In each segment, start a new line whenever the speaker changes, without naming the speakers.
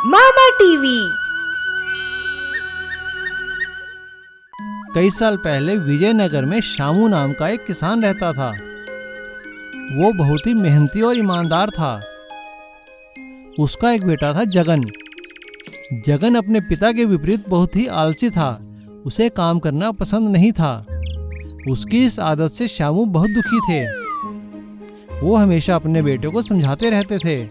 मामा TV.
कई साल पहले विजयनगर में शामू नाम का एक किसान रहता था। वो बहुत ही मेहनती और ईमानदार था। उसका एक बेटा था जगन। जगन अपने पिता के विपरीत बहुत ही आलसी था। उसे काम करना पसंद नहीं था। उसकी इस आदत से शामू बहुत दुखी थे। वो हमेशा अपने बेटे को समझाते रहते थे,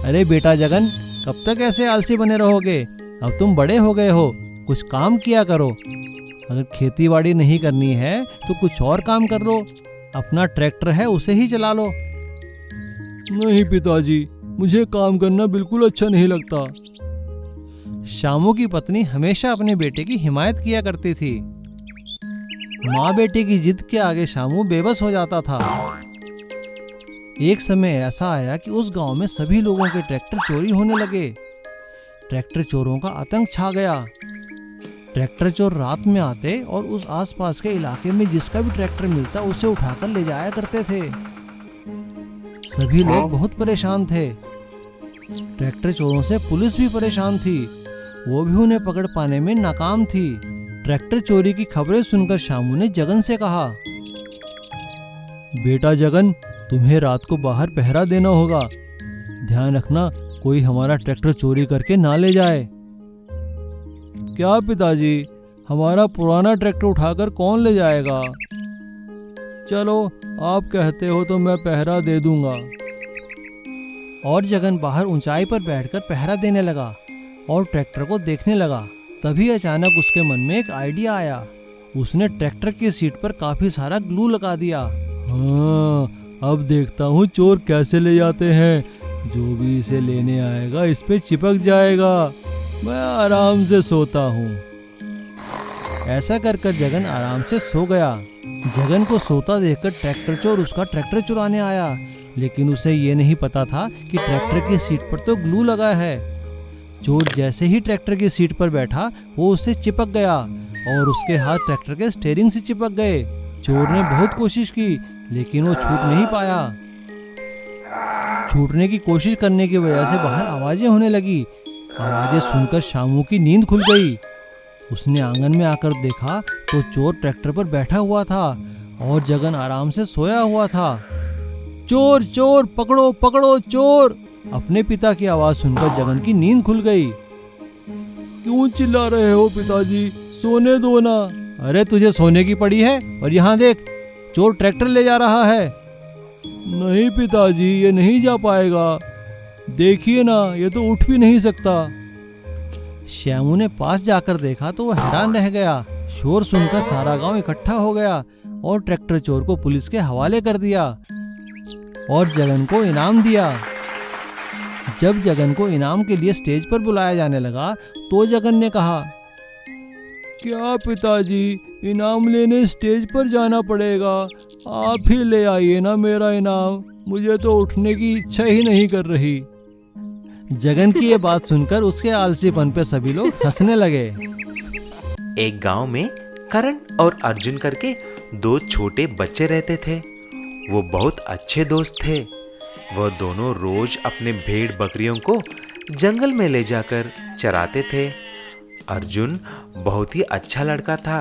अरे बेटा जगन, कब तक ऐसे आलसी बने रहोगे? अब तुम बड़े हो गए हो, कुछ काम किया करो। अगर खेती बाड़ी नहीं करनी है तो कुछ और काम कर लो। अपना ट्रैक्टर है उसे ही चला लो। नहीं पिताजी, मुझे काम करना बिल्कुल अच्छा नहीं लगता। शामू की पत्नी हमेशा अपने बेटे की हिमायत किया करती थी। माँ बेटे की जिद के आगे शामू बेबस हो जाता था। एक समय ऐसा आया कि उस गांव में सभी लोगों के ट्रैक्टर चोरी होने लगे। ट्रैक्टर चोरों का आतंक छा गया। ट्रैक्टर चोर रात में आते और उस आसपास के इलाके में जिसका भी ट्रैक्टर मिलता उसे उठाकर ले जाया करते थे। सभी लोग बहुत परेशान थे। ट्रैक्टर चोरों से पुलिस भी परेशान थी। वो भी उन्हें पकड़ पाने में नाकाम थी। ट्रैक्टर चोरी की खबरें सुनकर शामू ने जगन से कहा, बेटा जगन, तुम्हें रात को बाहर पहरा देना होगा। ध्यान रखना कोई हमारा ट्रैक्टर चोरी करके ना ले जाए। क्या पिताजी, हमारा पुराना ट्रैक्टर उठाकर कौन ले जाएगा? चलो, आप कहते हो तो मैं पहरा दे दूंगा। और जगन बाहर ऊंचाई पर बैठकर पहरा देने लगा और ट्रैक्टर को देखने लगा। तभी अचानक उसके मन में एक आइडिया आया। उसने ट्रैक्टर की सीट पर काफी सारा ग्लू लगा दिया। हाँ, अब देखता हूँ चोर कैसे ले जाते हैं। जो भी इसे लेने आएगा इस पे चिपक जाएगा। मैं आराम से सोता हूँ। ऐसा कर कर जगन आराम से सो गया। जगन को सोता देखकर ट्रैक्टर चोर उसका ट्रैक्टर चुराने आया, लेकिन उसे ये नहीं पता था कि ट्रैक्टर की सीट पर तो ग्लू लगा है। चोर जैसे ही ट्रैक्टर की सीट पर बैठा वो उससे चिपक गया और उसके हाथ ट्रैक्टर के स्टीयरिंग से चिपक गए। चोर ने बहुत कोशिश की लेकिन वो छूट नहीं पाया। छूटने की कोशिश करने की वजह से बाहर आवाजें होने लगी। आवाजें सुनकर शामू की नींद खुल गई। उसने आंगन में आकर देखा तो चोर ट्रैक्टर पर बैठा हुआ था और जगन आराम से सोया हुआ था। चोर चोर, पकड़ो पकड़ो चोर! अपने पिता की आवाज सुनकर जगन की नींद खुल गई। क्यों चिल्ला रहे हो पिताजी? सोने दो ना। अरे तुझे सोने की पड़ी है, और यहाँ देख, चोर ट्रैक्टर ले जा रहा है। नहीं पिताजी, ये नहीं जा पाएगा। देखिए ना, ये तो उठ भी नहीं सकता। श्यामू ने पास जाकर देखा तो वो हैरान रह गया। शोर सुनकर सारा गांव इकट्ठा हो गया और ट्रैक्टर चोर को पुलिस के हवाले कर दिया और जगन को इनाम दिया। जब जगन को इनाम के लिए स्टेज पर बुलाया जाने लगा तो जगन ने कहा, क्या पिताजी, इनाम लेने स्टेज पर जाना पड़ेगा? आप ही ले आइए ना मेरा इनाम। मुझे तो उठने की इच्छा ही नहीं कर रही। जगन की ये बात सुनकर उसके आलसीपन पे सभी लोग हंसने लगे।
एक गांव में करण और अर्जुन करके दो छोटे बच्चे रहते थे। वो बहुत अच्छे दोस्त थे। वह दोनों रोज अपने भेड़ बकरियों को जंगल में ले जाकर चराते थे। अर्जुन बहुत ही अच्छा लड़का था,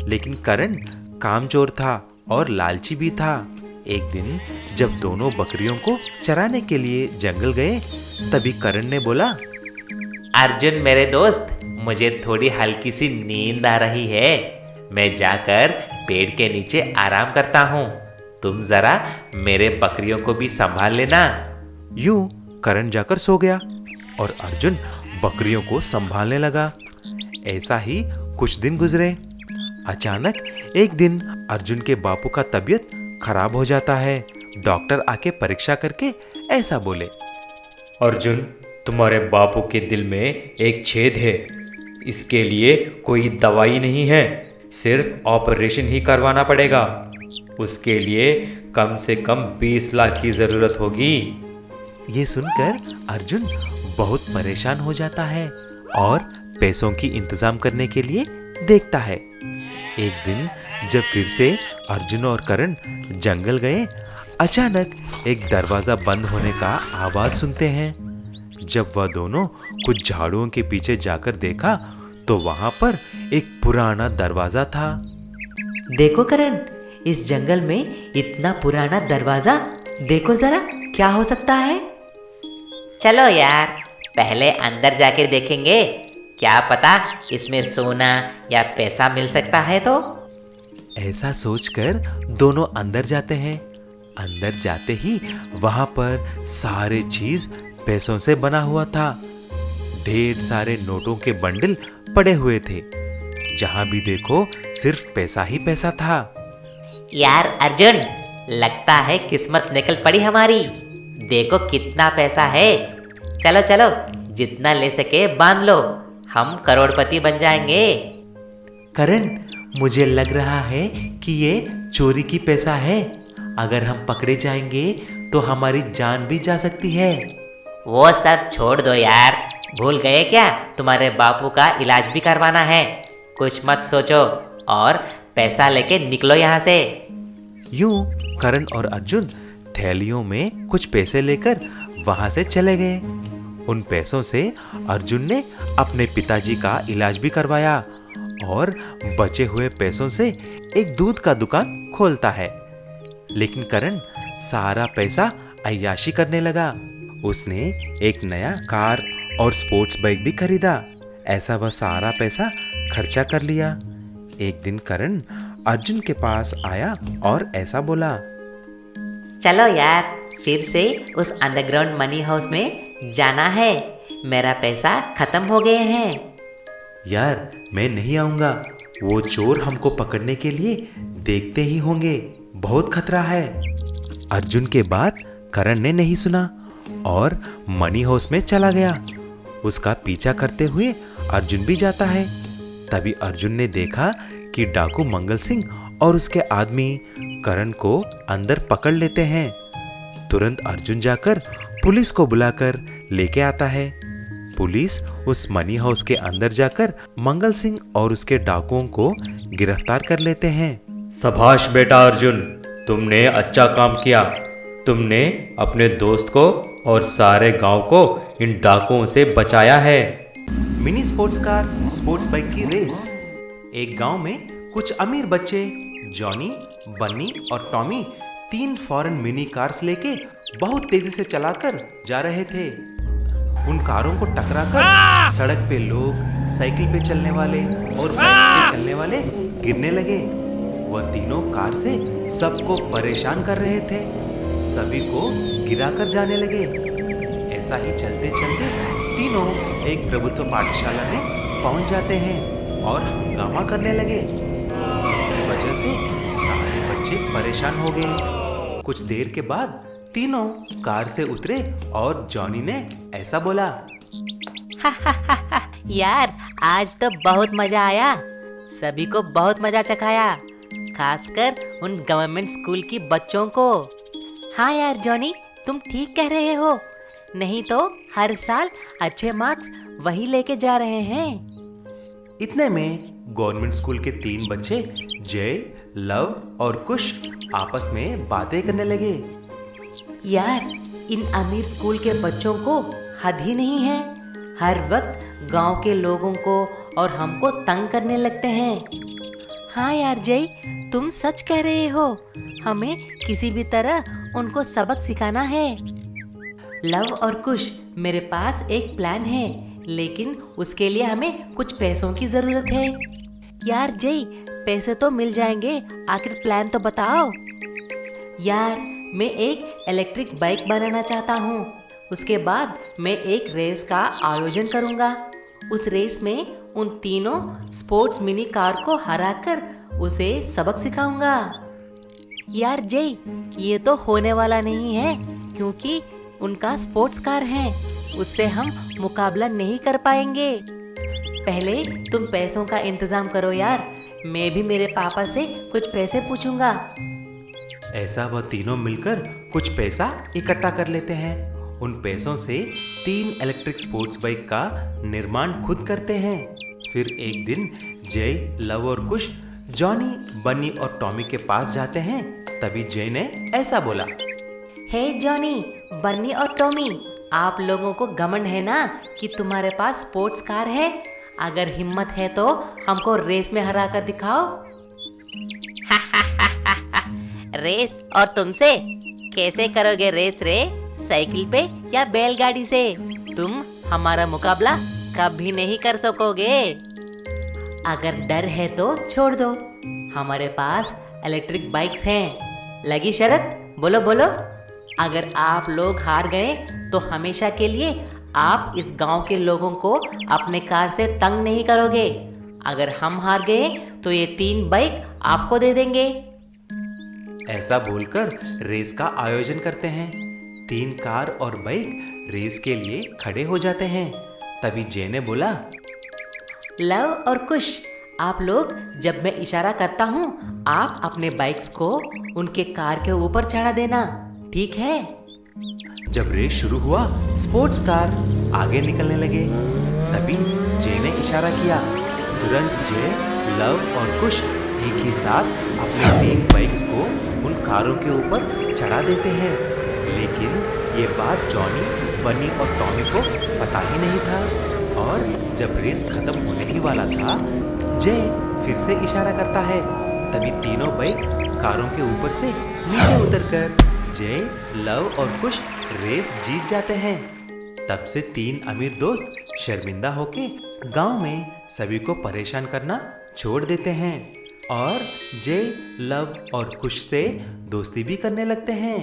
लेकिन करण कामचोर था और लालची भी था। एक दिन जब दोनों बकरियों को चराने के लिए जंगल गए, तभी करण ने बोला,
अर्जुन मेरे दोस्त, मुझे थोड़ी हल्की सी नींद आ रही है। मैं जाकर पेड़ के नीचे आराम करता हूँ। तुम जरा मेरे बकरियों को भी संभाल लेना।
यूं करण जाकर सो गया और अर्जुन बकरियों को संभालने लगा। ऐसा ही कुछ दिन गुजरे। अचानक एक दिन अर्जुन के बापू का तबीयत खराब हो जाता है। डॉक्टर आके परीक्षा करके ऐसा बोले,
अर्जुन, तुम्हारे बापू के दिल में एक छेद है। इसके लिए कोई दवाई नहीं है, सिर्फ ऑपरेशन ही करवाना पड़ेगा। उसके लिए कम से कम 20 लाख की जरूरत होगी।
ये सुनकर अर्जुन बहुत परेशान हो जाता है और पैसों की इंतजाम करने के लिए देखता है। एक दिन जब फिर से अर्जुन और करण जंगल गए, अचानक एक दरवाजा बंद होने का आवाज सुनते हैं। जब वह दोनों कुछ झाड़ुओं के पीछे जाकर देखा तो वहां पर एक पुराना दरवाजा था।
देखो करण, इस जंगल में इतना पुराना दरवाजा, देखो जरा क्या हो सकता है।
चलो यार, पहले अंदर जाके देखेंगे, क्या पता इसमें सोना या पैसा मिल सकता है तो।
ऐसा सोचकर दोनों अंदर जाते हैं। अंदर जाते ही वहां पर सारे चीज पैसों से बना हुआ था। ढेर सारे नोटों के बंडल पड़े हुए थे। जहां भी देखो सिर्फ पैसा ही पैसा था।
यार अर्जुन, लगता है किस्मत निकल पड़ी हमारी। देखो कितना पैसा है। चलो चलो, जितना ले सके बांध लो, हम करोड़पति बन जाएंगे।
करण, मुझे लग रहा है कि ये चोरी की पैसा है। अगर हम पकड़े जाएंगे तो हमारी जान भी जा सकती है।
वो सब छोड़ दो यार, भूल गए क्या तुम्हारे बापू का इलाज भी करवाना है। कुछ मत सोचो और पैसा लेके निकलो यहाँ से।
यूं करण और अर्जुन थैलियों में कुछ पैसे लेकर वहां से चले गए। उन पैसों से अर्जुन ने अपने पिताजी का इलाज भी करवाया और बचे हुए पैसों से एक दूध का दुकान खोलता है। लेकिन करण सारा पैसा अय्याशी करने लगा। उसने एक नया कार और स्पोर्ट्स बाइक भी खरीदा। ऐसा वह सारा पैसा खर्चा कर लिया। एक दिन करण अर्जुन के पास आया और ऐसा बोला,
चलो यार, फिर से उस अंडरग्राउंड मनी हाउस में जाना है। मेरा पैसा खत्म हो गए हैं।
यार मैं नहीं आऊंगा, वो चोर हमको पकड़ने के लिए देखते ही होंगे, बहुत खतरा है। अर्जुन के बात करण ने नहीं सुना और मनी हाउस में चला गया। उसका पीछा करते हुए अर्जुन भी जाता है। तभी अर्जुन ने देखा कि डाकू मंगल सिंह और उसके आदमी करण को अंदर पकड़ लेते हैं। तुरंत अर्जुन जाकर पुलिस को बुलाकर लेके आता है। पुलिस उस मनी हाउस के अंदर जाकर मंगल सिंह और उसके डाकुओं को गिरफ्तार कर लेते हैं।
शाबाश बेटा अर्जुन, तुमने अच्छा काम किया। तुमने अपने दोस्त को और सारे गांव को इन डाकुओं से बचाया है।
Mini sports car sports bike की रेस। एक गांव में कुछ अमीर बच्चे जॉनी, बन्नी और टॉमी 3 फॉरेन मिनी कार्स लेके बहुत तेजी से चलाकर जा रहे थे। उन कारों को टकराकर सड़क पे लोग, साइकिल पे चलने वाले और बाइक्स पे चलने वाले गिरने लगे। वह तीनों कार से सबको परेशान कर रहे थे। सभी को गिराकर जाने लगे। ऐसा ही चलते चलते तीनों एक प्रभुत्व पाठशाला में पहुंच जाते हैं और हंगामा करने लगे। उसकी वजह से सारे बच्चे परेशान हो गए। कुछ देर के बाद तीनों कार से उतरे और जॉनी ने ऐसा बोला,
यार आज तो बहुत मजा आया। सभी को बहुत मजा चखाया, खासकर उन गवर्नमेंट स्कूल की बच्चों को। हाँ यार जॉनी, तुम ठीक कह रहे हो। नहीं तो हर साल अच्छे मार्क्स वही लेके जा रहे हैं।
इतने में गवर्नमेंट स्कूल के 3 बच्चे जय, लव और कुश आपस में बातें करने लगे।
यार, इन अमीर स्कूल के बच्चों को हद ही नहीं है। हर वक्त गांव के लोगों को और हमको तंग करने लगते हैं। हाँ यार जय, तुम सच कह रहे हो। हमें किसी भी तरह उनको सबक सिखाना है। लव और कुश, मेरे पास एक प्लान है, लेकिन उसके लिए हमें कुछ पैसों की जरूरत है। यार जय, पैसे तो मिल जाएंगे, आखिर प्लान तो बताओ। यार, मैं एक इलेक्ट्रिक बाइक बनाना चाहता हूँ। उसके बाद मैं एक रेस का आयोजन करूँगा। उस रेस में उन तीनों स्पोर्ट्स मिनी कार को हराकर उसे सबक सिखाऊंगा। यार जय, ये तो होने वाला नहीं है, क्योंकि उनका स्पोर्ट्स कार है, उससे हम मुकाबला नहीं कर पाएंगे। पहले तुम पैसों का इंतजाम करो यार, मैं भी मेरे पापा से कुछ पैसे पूछूंगा।
ऐसा वह तीनों मिलकर कुछ पैसा इकट्ठा कर लेते हैं। उन पैसों से 3 इलेक्ट्रिक स्पोर्ट्स बाइक का निर्माण खुद करते हैं। फिर एक दिन जय, लव और कुश जॉनी, बन्नी और टॉमी के पास जाते हैं। तभी जय ने ऐसा बोला,
हे जॉनी, बन्नी और टॉमी, आप लोगों को घमंड है ना कि तुम्हारे पास स्पोर्ट्स कार है। अगर हिम्मत है तो हमको रेस में हरा कर दिखाओ।
रेस? और तुमसे? कैसे करोगे रेस रे? साइकिल पे या बैलगाड़ी से? तुम हमारा मुकाबला कभी नहीं कर सकोगे।
अगर डर है तो छोड़ दो, हमारे पास इलेक्ट्रिक बाइक्स हैं। लगी शर्त? बोलो बोलो। अगर आप लोग हार गए तो हमेशा के लिए आप इस गांव के लोगों को अपने कार से तंग नहीं करोगे। अगर हम हार गए तो ये 3 बाइक आपको दे देंगे।
ऐसा बोलकर रेस का आयोजन करते हैं। 3 कार और बाइक रेस के लिए खड़े हो जाते हैं। तभी जय ने बोला,
लव और कुश, आप लोग जब मैं इशारा करता हूँ आप अपने बाइक्स को उनके कार के ऊपर चढ़ा देना, ठीक है?
जब रेस शुरू हुआ स्पोर्ट्स कार आगे निकलने लगे। तभी जय ने इशारा किया। तुरंत जय, लव और कुश एक ही साथ अपने 3 बाइक्स को उन कारों के ऊपर चढ़ा देते हैं। लेकिन ये बात जॉनी, बनी और टॉमी को पता ही नहीं था। और जब रेस खत्म होने ही वाला था, जय फिर से इशारा करता है। तभी तीनों बाइक कारों के ऊपर से नीचे उतरकर जय, लव और कुश रेस जीत जाते हैं। तब से 3 अमीर दोस्त शर्मिंदा होके गांव में सभी को परेशान करना छोड़ देते हैं और जय, लव और कुश से दोस्ती भी करने लगते हैं।